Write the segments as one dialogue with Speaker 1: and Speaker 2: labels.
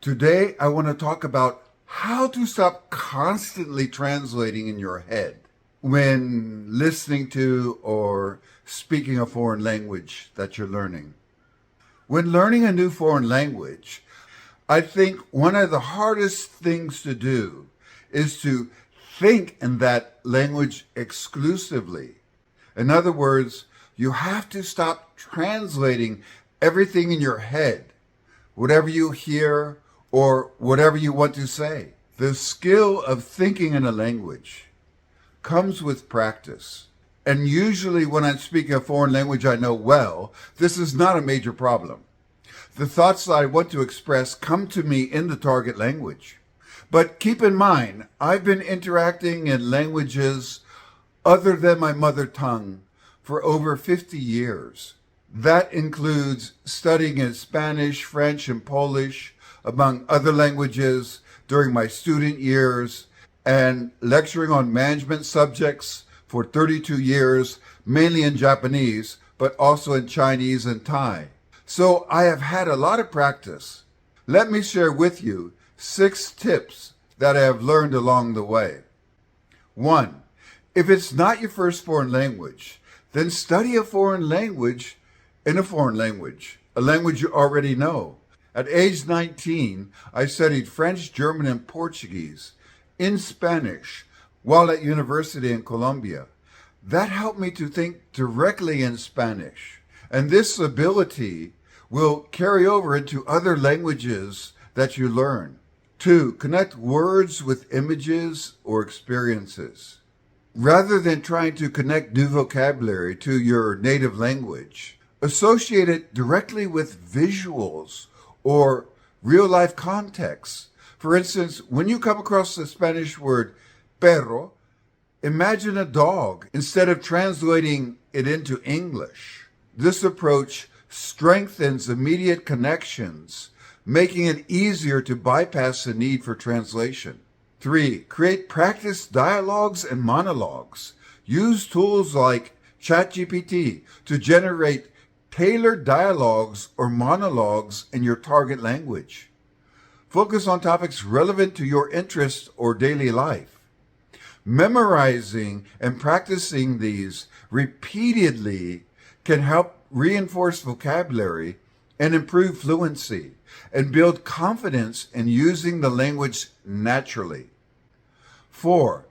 Speaker 1: Today, I want to talk about how to stop constantly translating in your head when listening to or speaking a foreign language that you're learning. When learning a new foreign language, I think one of the hardest things to do is to think in that language exclusively. In other words, you have to stop translating everything in your head, whatever you hear or whatever you want to say. The skill of thinking in a language comes with practice. And usually when I'm speaking a foreign language I know well, this is not a major problem. The thoughts that I want to express come to me in the target language. But keep in mind, I've been interacting in languages other than my mother tongue for over 50 years. That includes studying in Spanish, French, and Polish, among other languages, during my student years, and lecturing on management subjects for 32 years, mainly in Japanese, but also in Chinese and Thai. So I have had a lot of practice. Let me share with you 6 tips that I have learned along the way. 1. If it's not your first foreign language, then study a foreign language in a foreign language, a language you already know. At age 19, I studied French, German, and Portuguese in Spanish while at university in Colombia. That helped me to think directly in Spanish, and this ability will carry over into other languages that you learn. 2. Connect words with images or experiences. Rather than trying to connect new vocabulary to your native language, associate it directly with visuals or real-life contexts. For instance, when you come across the Spanish word perro, imagine a dog instead of translating it into English. This approach strengthens immediate connections, making it easier to bypass the need for translation. 3. Create practice dialogues and monologues. Use tools like ChatGPT to generate tailored dialogues or monologues in your target language. Focus on topics relevant to your interests or daily life. Memorizing and practicing these repeatedly can help reinforce vocabulary and improve fluency and build confidence in using the language naturally. 4.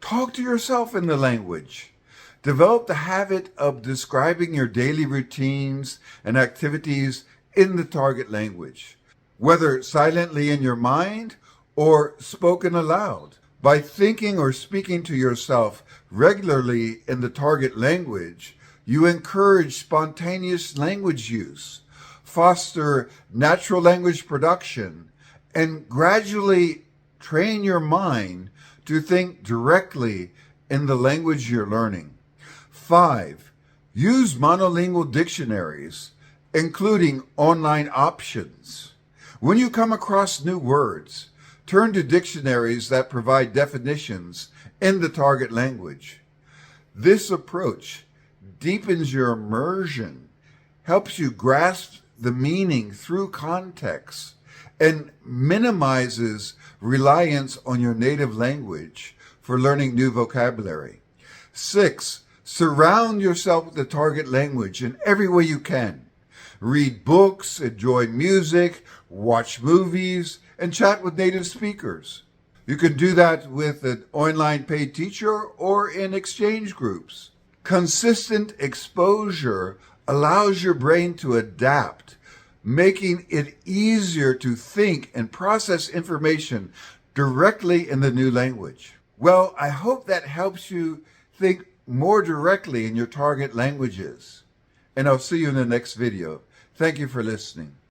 Speaker 1: Talk to yourself in the language. Develop the habit of describing your daily routines and activities in the target language, whether silently in your mind or spoken aloud. By thinking or speaking to yourself regularly in the target language, you encourage spontaneous language use, foster natural language production, and gradually train your mind to think directly in the language you're learning. 5. Use monolingual dictionaries, including online options. When you come across new words, turn to dictionaries that provide definitions in the target language. This approach deepens your immersion, helps you grasp the meaning through context, and minimizes reliance on your native language for learning new vocabulary. 6. Surround yourself with the target language in every way you can. Read books, enjoy music, watch movies, and chat with native speakers. You can do that with an online paid teacher or in exchange groups. Consistent exposure allows your brain to adapt, making it easier to think and process information directly in the new language. Well, I hope that helps you think more directly in your target languages. And I'll see you in the next video. Thank you for listening.